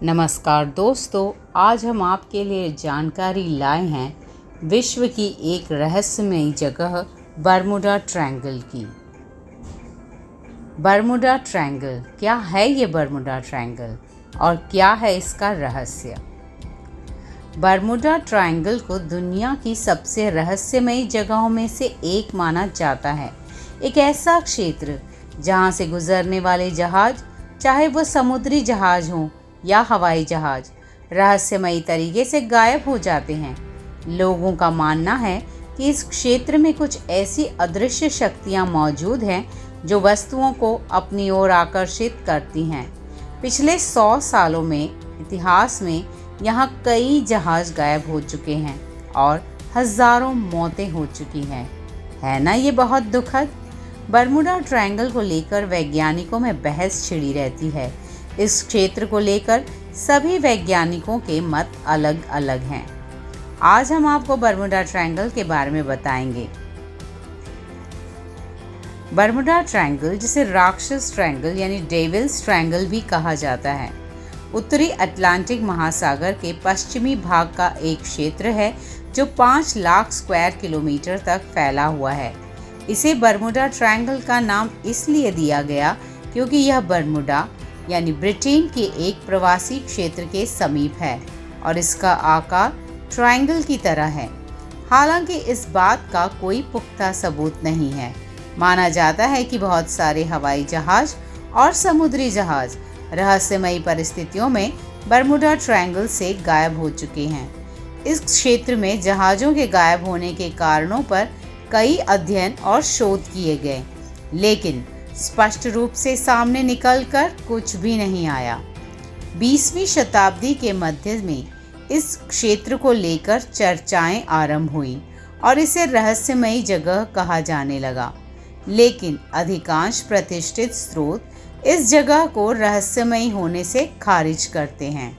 नमस्कार दोस्तों, आज हम आपके लिए जानकारी लाए हैं विश्व की एक रहस्यमयी जगह बरमुडा ट्रायंगल की। बरमुडा ट्रायंगल क्या है? ये बरमुडा ट्रायंगल और क्या है इसका रहस्य? बरमुडा ट्रायंगल को दुनिया की सबसे रहस्यमयी जगहों में से एक माना जाता है। एक ऐसा क्षेत्र जहां से गुजरने वाले जहाज, चाहे वो समुद्री जहाज हों या हवाई जहाज, रहस्यमयी तरीके से गायब हो जाते हैं। लोगों का मानना है कि इस क्षेत्र में कुछ ऐसी अदृश्य शक्तियां मौजूद हैं जो वस्तुओं को अपनी ओर आकर्षित करती हैं। पिछले 100 सालों में इतिहास में यहाँ कई जहाज गायब हो चुके हैं और हजारों मौतें हो चुकी हैं। है ना ये बहुत दुखद? बरमुडा ट्रायंगल को लेकर वैज्ञानिकों में बहस छिड़ी रहती है। इस क्षेत्र को लेकर सभी वैज्ञानिकों के मत अलग अलग हैं। आज हम आपको बरमुडा ट्रायंगल के बारे में बताएंगे। बरमुडा ट्रायंगल, जिसे राक्षस ट्रायंगल यानी डेविल्स ट्रायंगल भी कहा जाता है, उत्तरी अटलांटिक महासागर के पश्चिमी भाग का एक क्षेत्र है जो 5 लाख स्क्वायर किलोमीटर तक फैला हुआ है। इसे बरमुडा ट्रायंगल का नाम इसलिए दिया गया क्योंकि यह बरमुडा यानी ब्रिटेन के एक प्रवासी क्षेत्र के समीप है और इसका आकार ट्रायंगल की तरह है। हालांकि इस बात का कोई पुख्ता सबूत नहीं है। माना जाता है कि बहुत सारे हवाई जहाज और समुद्री जहाज रहस्यमयी परिस्थितियों में बरमुडा ट्रायंगल से गायब हो चुके हैं। इस क्षेत्र में जहाज़ों के गायब होने के कारणों पर कई अध्ययन और शोध किए गए, लेकिन स्पष्ट रूप से सामने निकलकर कुछ भी नहीं आया। 20वीं शताब्दी के मध्य में इस क्षेत्र को लेकर चर्चाएं आरंभ हुई और इसे रहस्यमयी जगह कहा जाने लगा, लेकिन अधिकांश प्रतिष्ठित स्रोत इस जगह को रहस्यमयी होने से खारिज करते हैं।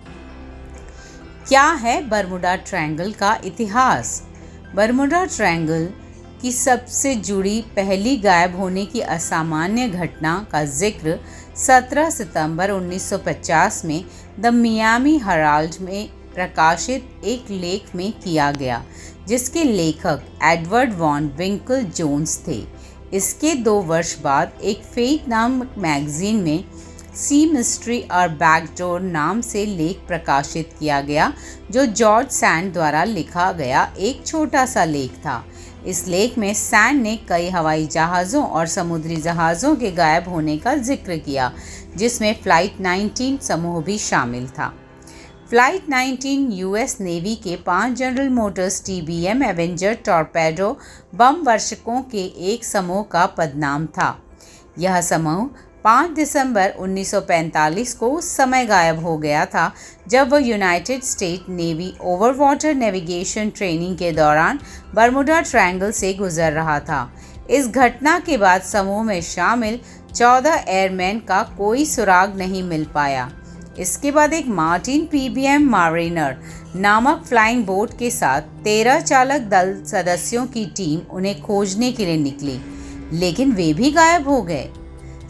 क्या है बरमुडा ट्रायंगल का इतिहास? बरमुडा ट्रायंगल की सबसे जुड़ी पहली गायब होने की असामान्य घटना का जिक्र 17 सितंबर 1950 में द मियामी हेराल्ड में प्रकाशित एक लेख में किया गया, जिसके लेखक एडवर्ड वॉन विंकल जोन्स थे। इसके 2 वर्ष बाद एक फेट नामक मैगजीन में सी मिस्ट्री और बैकडोर नाम से लेख प्रकाशित किया गया, जो जॉर्ज सैंड द्वारा लिखा गया एक छोटा सा लेख था। इस लेख में सैंड ने कई हवाई जहाज़ों और समुद्री जहाज़ों के गायब होने का जिक्र किया, जिसमें फ्लाइट 19 समूह भी शामिल था। फ्लाइट 19 यूएस नेवी के 5 General Motors TBM Avenger torpedo bomb वर्षकों के एक समूह का पदनाम था। यह समूह 5 दिसंबर 1945 को उस समय गायब हो गया था जब वह United state navy over water navigation training के दौरान बरमुडा ट्रायंगल से गुजर रहा था। इस घटना के बाद समूह में शामिल 14 एयरमैन का कोई सुराग नहीं मिल पाया। इसके बाद एक मार्टिन PBM मारिनर नामक फ्लाइंग बोट के साथ 13 चालक दल सदस्यों की टीम उन्हें खोजने के लिए निकली, लेकिन वे भी गायब हो गए।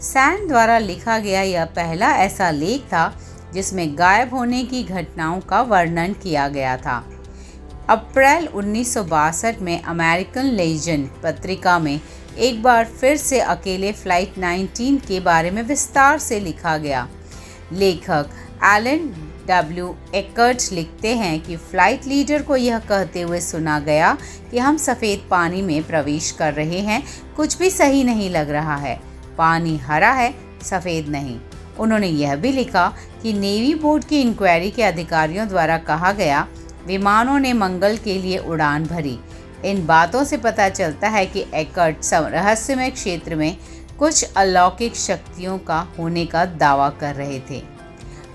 सैंड द्वारा लिखा गया यह पहला ऐसा लेख था जिसमें गायब होने की घटनाओं का वर्णन किया गया था। अप्रैल 1962 में अमेरिकन लेजेंड पत्रिका में एक बार फिर से अकेले फ्लाइट 19 के बारे में विस्तार से लिखा गया। लेखक एलन W. एकर्ट लिखते हैं कि फ्लाइट लीडर को यह कहते हुए सुना गया कि हम सफ़ेद पानी में प्रवेश कर रहे हैं, कुछ भी सही नहीं लग रहा है, पानी हरा है, सफ़ेद नहीं। उन्होंने यह भी लिखा कि नेवी बोर्ड की इंक्वायरी के अधिकारियों द्वारा कहा गया विमानों ने मंगल के लिए उड़ान भरी। इन बातों से पता चलता है कि एकर्ट रहस्यमय क्षेत्र में कुछ अलौकिक शक्तियों का होने का दावा कर रहे थे।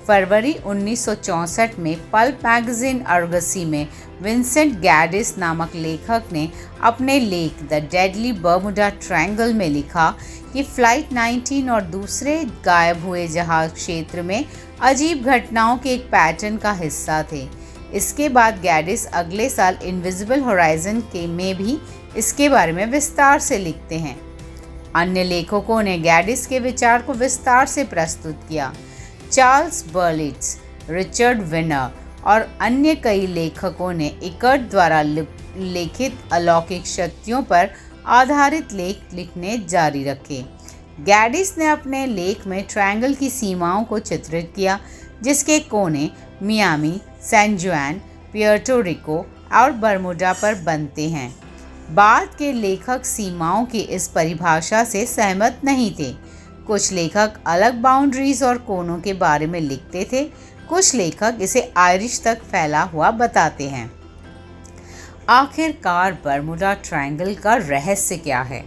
फरवरी 1964 में पल्प मैगजीन अर्गसी में विंसेंट गैडिस नामक लेखक ने अपने लेख द डेडली बरमुडा ट्रायंगल में लिखा कि फ्लाइट 19 और दूसरे गायब हुए जहाज क्षेत्र में अजीब घटनाओं के एक पैटर्न का हिस्सा थे। इसके बाद गैडिस अगले साल इनविजिबल होराइजन में भी इसके बारे में विस्तार से लिखते हैं। अन्य लेखकों ने गैडिस के विचार को विस्तार से प्रस्तुत किया। चार्ल्स बर्लिट्ज रिचर्ड विनर और अन्य कई लेखकों ने इकर्ट द्वारा लिखित अलौकिक शक्तियों पर आधारित लेख लिखने जारी रखे। गैडिस ने अपने लेख में ट्रायंगल की सीमाओं को चित्रित किया, जिसके कोने मियामी, सैन जुआन, पुएर्टो रिको और बरमूडा पर बनते हैं। बाद के लेखक सीमाओं की इस परिभाषा से सहमत नहीं थे। कुछ लेखक अलग बाउंड्रीज और कोनों के बारे में लिखते थे। कुछ लेखक इसे आयरिश तक फैला हुआ बताते हैं। आखिरकार बरमूडा ट्रायंगल का रहस्य क्या है?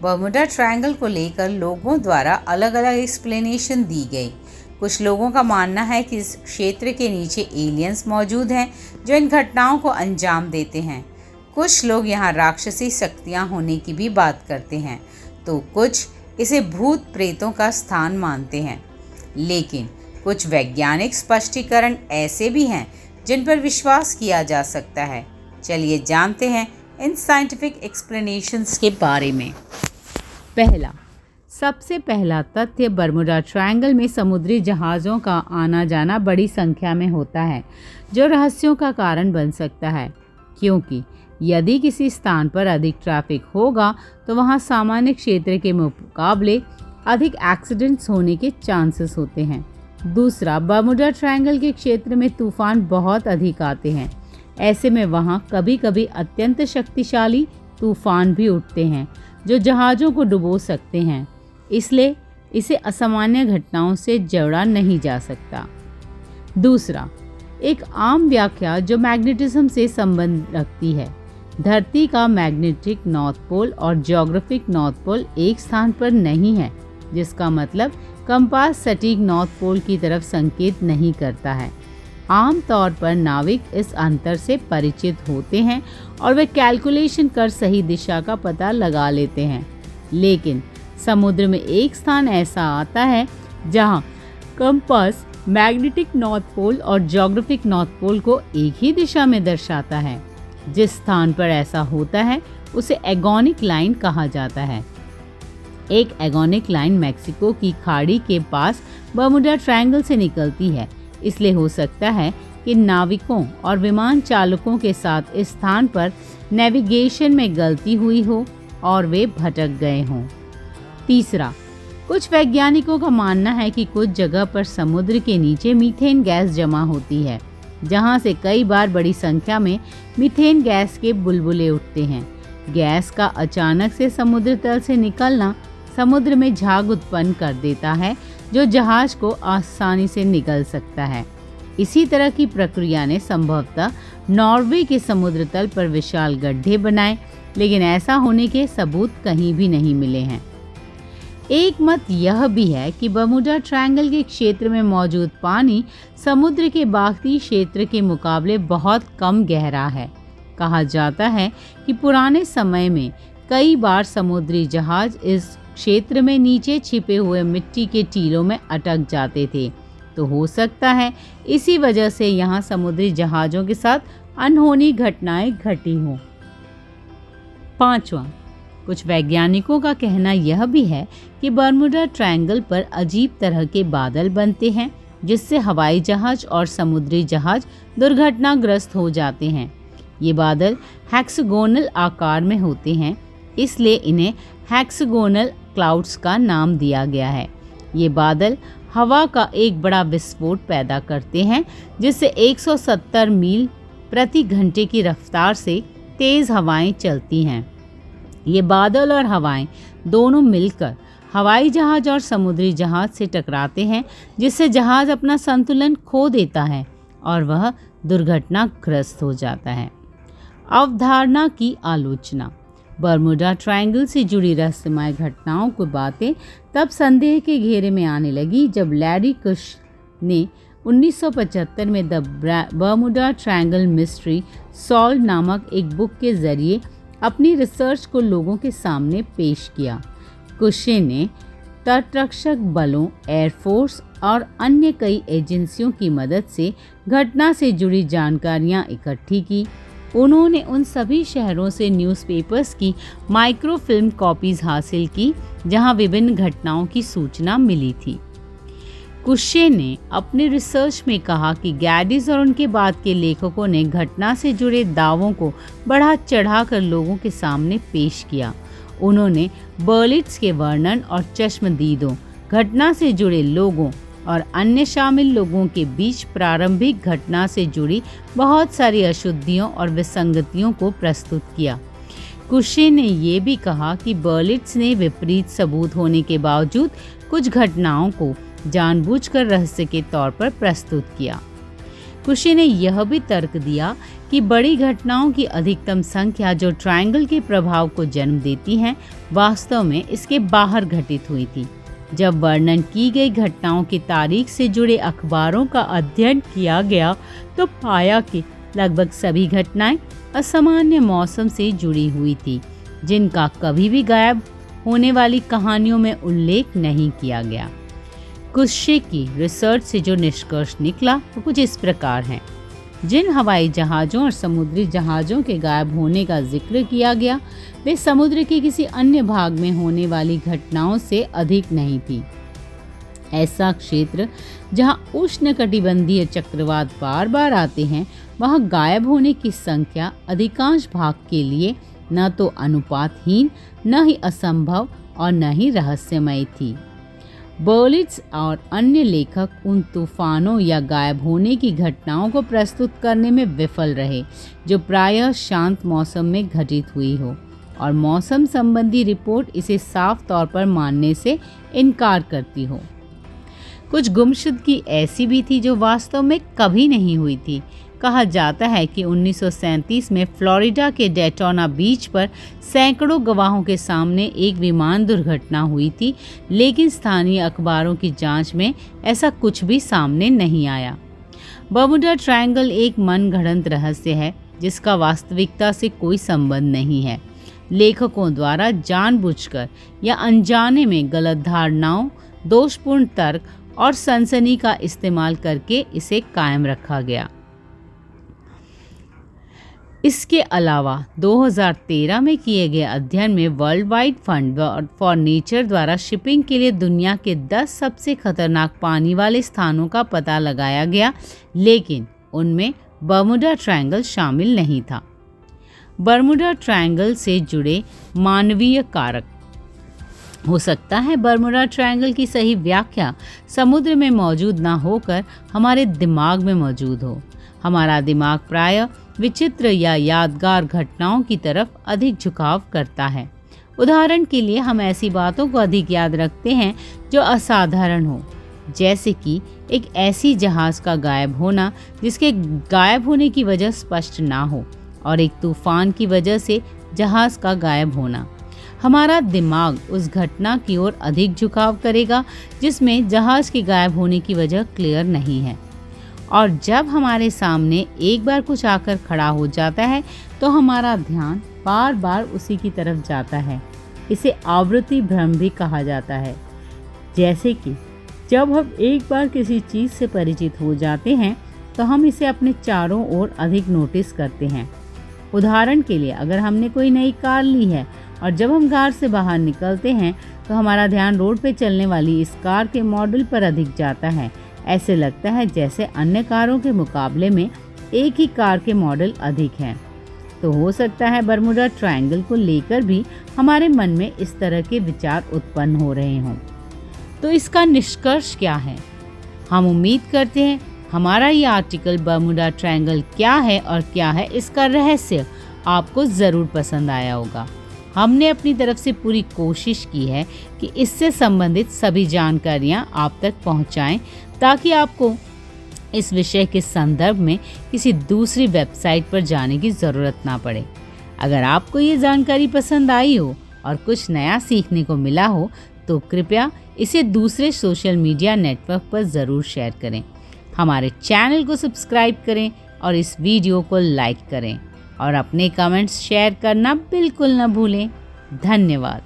बरमूडा ट्रायंगल को लेकर लोगों द्वारा अलग अलग एक्सप्लेनेशन दी गई। कुछ लोगों का मानना है कि इस क्षेत्र के नीचे एलियंस मौजूद हैं जो इन घटनाओं को अंजाम देते हैं। कुछ लोग यहाँ राक्षसी शक्तियाँ होने की भी बात करते हैं, तो कुछ इसे भूत प्रेतों का स्थान मानते हैं। लेकिन कुछ वैज्ञानिक स्पष्टीकरण ऐसे भी हैं जिन पर विश्वास किया जा सकता है। चलिए जानते हैं इन साइंटिफिक एक्सप्लेनेशंस के बारे में। सबसे पहला तथ्य, बरमूडा ट्रायंगल में समुद्री जहाज़ों का आना जाना बड़ी संख्या में होता है, जो रहस्यों का कारण बन सकता है। क्योंकि यदि किसी स्थान पर अधिक ट्रैफिक होगा तो वहां सामान्य क्षेत्र के मुकाबले अधिक एक्सीडेंट्स होने के चांसेस होते हैं। दूसरा, बरमूडा ट्रायंगल के क्षेत्र में तूफान बहुत अधिक आते हैं। ऐसे में वहां कभी कभी अत्यंत शक्तिशाली तूफान भी उठते हैं जो जहाज़ों को डुबो सकते हैं। इसलिए इसे असामान्य घटनाओं से जोड़ा नहीं जा सकता। दूसरा, एक आम व्याख्या जो मैग्नेटिज्म से संबंध रखती है। धरती का मैग्नेटिक नॉर्थ पोल और ज्योग्राफिक नॉर्थ पोल एक स्थान पर नहीं है, जिसका मतलब कंपास सटीक नॉर्थ पोल की तरफ संकेत नहीं करता है। आम तौर पर नाविक इस अंतर से परिचित होते हैं और वे कैलकुलेशन कर सही दिशा का पता लगा लेते हैं। लेकिन समुद्र में एक स्थान ऐसा आता है जहां कंपास मैग्नेटिक नॉर्थ पोल और ज्योग्राफिक नॉर्थ पोल को एक ही दिशा में दर्शाता है। जिस स्थान पर ऐसा होता है उसे एगोनिक लाइन कहा जाता है। एक एगोनिक लाइन मैक्सिको की खाड़ी के पास बरमूडा ट्रायंगल से निकलती है। इसलिए हो सकता है कि नाविकों और विमान चालकों के साथ इस स्थान पर नेविगेशन में गलती हुई हो और वे भटक गए हों। तीसरा, कुछ वैज्ञानिकों का मानना है कि कुछ जगह पर समुद्र के नीचे मीथेन गैस जमा होती है, जहां से कई बार बड़ी संख्या में मीथेन गैस के बुलबुले उठते हैं। गैस का अचानक से समुद्र तल से निकलना समुद्र में झाग उत्पन्न कर देता है, जो जहाज को आसानी से निगल सकता है। इसी तरह की प्रक्रिया ने संभवतः नॉर्वे के समुद्र तल पर विशाल गड्ढे बनाए, लेकिन ऐसा होने के सबूत कहीं भी नहीं मिले हैं। एक मत यह भी है कि बरमूडा ट्रायंगल के क्षेत्र में मौजूद पानी समुद्र के बाकी क्षेत्र के मुकाबले बहुत कम गहरा है। कहा जाता है कि पुराने समय में कई बार समुद्री जहाज इस क्षेत्र में नीचे छिपे हुए मिट्टी के टीलों में अटक जाते थे, तो हो सकता है इसी वजह से यहाँ समुद्री जहाज़ों के साथ अनहोनी घटनाएं घटी हों। पांचवा, कुछ वैज्ञानिकों का कहना यह भी है कि बरमूडा ट्रायंगल पर अजीब तरह के बादल बनते हैं, जिससे हवाई जहाज और समुद्री जहाज दुर्घटनाग्रस्त हो जाते हैं। ये बादल हेक्सागोनल आकार में होते हैं, इसलिए इन्हें हेक्सागोनल क्लाउड्स का नाम दिया गया है। ये बादल हवा का एक बड़ा विस्फोट पैदा करते हैं, जिससे 170 मील प्रति घंटे की रफ्तार से तेज़ हवाएं चलती हैं। ये बादल और हवाएं दोनों मिलकर हवाई जहाज और समुद्री जहाज से टकराते हैं, जिससे जहाज अपना संतुलन खो देता है और वह दुर्घटनाग्रस्त हो जाता है। अवधारणा की आलोचना। बरमूडा ट्रायंगल से जुड़ी रहस्यमय घटनाओं की बातें तब संदेह के घेरे में आने लगी जब लैरी कुश ने 1975 में the Bermuda triangle mystery solve नामक एक बुक के जरिए अपनी रिसर्च को लोगों के सामने पेश किया। कुशे ने तटरक्षक बलों, एयरफोर्स और अन्य कई एजेंसियों की मदद से घटना से जुड़ी जानकारियां इकट्ठी की। उन्होंने उन सभी शहरों से न्यूज़पेपर्स की माइक्रोफिल्म कॉपीज़ हासिल की जहां विभिन्न घटनाओं की सूचना मिली थी। कुशे ने अपने रिसर्च में कहा कि गैडिस और उनके बाद के लेखकों ने घटना से जुड़े दावों को बढ़ा चढ़ाकर लोगों के सामने पेश किया। उन्होंने बर्लिट्ज के वर्णन और चश्मदीदों, घटना से जुड़े लोगों और अन्य शामिल लोगों के बीच प्रारंभिक घटना से जुड़ी बहुत सारी अशुद्धियों और विसंगतियों को प्रस्तुत किया। कुशे ने यह भी कहा कि बर्लिट्ज ने विपरीत सबूत होने के बावजूद कुछ घटनाओं को जानबूझकर रहस्य के तौर पर प्रस्तुत किया। कुशे ने यह भी तर्क दिया कि बड़ी घटनाओं की अधिकतम संख्या जो ट्रायंगल के प्रभाव को जन्म देती हैं, वास्तव में इसके बाहर घटित हुई थी। जब वर्णन की गई घटनाओं की तारीख से जुड़े अखबारों का अध्ययन किया गया तो पाया कि लगभग सभी घटनाएं असामान्य मौसम से जुड़ी हुई थी, जिनका कभी भी गायब होने वाली कहानियों में उल्लेख नहीं किया गया। कुशे की रिसर्च से जो निष्कर्ष निकला वो कुछ इस प्रकार हैं। जिन हवाई जहाज़ों और समुद्री जहाज़ों के गायब होने का जिक्र किया गया, वे समुद्र के किसी अन्य भाग में होने वाली घटनाओं से अधिक नहीं थी। ऐसा क्षेत्र जहां उष्णकटिबंधीय चक्रवात बार बार आते हैं, वहां गायब होने की संख्या अधिकांश भाग के लिए न तो अनुपातहीन, न ही असंभव और न ही रहस्यमय थी। बर्लिट्ज और अन्य लेखक उन तूफानों या गायब होने की घटनाओं को प्रस्तुत करने में विफल रहे जो प्रायः शांत मौसम में घटित हुई हो, और मौसम संबंधी रिपोर्ट इसे साफ तौर पर मानने से इनकार करती हो। कुछ गुमशुदगी ऐसी भी थी जो वास्तव में कभी नहीं हुई थी। कहा जाता है कि 1937 में फ्लोरिडा के डेटोना बीच पर सैकड़ों गवाहों के सामने एक विमान दुर्घटना हुई थी, लेकिन स्थानीय अखबारों की जांच में ऐसा कुछ भी सामने नहीं आया। बर्मुडा ट्रायंगल एक मनगढ़ंत रहस्य है जिसका वास्तविकता से कोई संबंध नहीं है। लेखकों द्वारा जानबूझकर या अनजाने में गलत धारणाओं, दोषपूर्ण तर्क और सनसनी का इस्तेमाल करके इसे कायम रखा गया। इसके अलावा 2013 में किए गए अध्ययन में world wide fund for nature द्वारा शिपिंग के लिए दुनिया के 10 सबसे खतरनाक पानी वाले स्थानों का पता लगाया गया, लेकिन उनमें बर्मुडा ट्रायंगल शामिल नहीं था। बर्मुडा ट्रायंगल से जुड़े मानवीय कारक। हो सकता है बर्मुडा ट्रायंगल की सही व्याख्या समुद्र में मौजूद ना होकर हमारे दिमाग में मौजूद हो। हमारा दिमाग प्रायः विचित्र या यादगार घटनाओं की तरफ अधिक झुकाव करता है। उदाहरण के लिए हम ऐसी बातों को अधिक याद रखते हैं जो असाधारण हो, जैसे कि एक ऐसी जहाज़ का गायब होना जिसके गायब होने की वजह स्पष्ट ना हो, और एक तूफान की वजह से जहाज़ का गायब होना। हमारा दिमाग उस घटना की ओर अधिक झुकाव करेगा जिसमें जहाज़ के गायब होने की वजह क्लियर नहीं है। और जब हमारे सामने एक बार कुछ आकर खड़ा हो जाता है तो हमारा ध्यान बार बार उसी की तरफ जाता है। इसे आवृत्ति भ्रम भी कहा जाता है। जैसे कि जब हम एक बार किसी चीज़ से परिचित हो जाते हैं तो हम इसे अपने चारों ओर अधिक नोटिस करते हैं। उदाहरण के लिए, अगर हमने कोई नई कार ली है और जब हम कार से बाहर निकलते हैं तो हमारा ध्यान रोड पे चलने वाली इस कार के मॉडल पर अधिक जाता है। ऐसे लगता है जैसे अन्य कारों के मुकाबले में एक ही कार के मॉडल अधिक हैं। तो हो सकता है बर्मुडा ट्रायंगल को लेकर भी हमारे मन में इस तरह के विचार उत्पन्न हो रहे हों। तो इसका निष्कर्ष क्या है? हम उम्मीद करते हैं हमारा ये आर्टिकल बर्मुडा ट्रायंगल क्या है और क्या है इसका रहस्य आपको ज़रूर पसंद आया होगा। हमने अपनी तरफ से पूरी कोशिश की है कि इससे संबंधित सभी जानकारियाँ आप तक पहुँचाएँ, ताकि आपको इस विषय के संदर्भ में किसी दूसरी वेबसाइट पर जाने की ज़रूरत ना पड़े। अगर आपको ये जानकारी पसंद आई हो और कुछ नया सीखने को मिला हो तो कृपया इसे दूसरे सोशल मीडिया नेटवर्क पर ज़रूर शेयर करें। हमारे चैनल को सब्सक्राइब करें और इस वीडियो को लाइक करें और अपने कमेंट्स शेयर करना बिल्कुल न भूलें। धन्यवाद।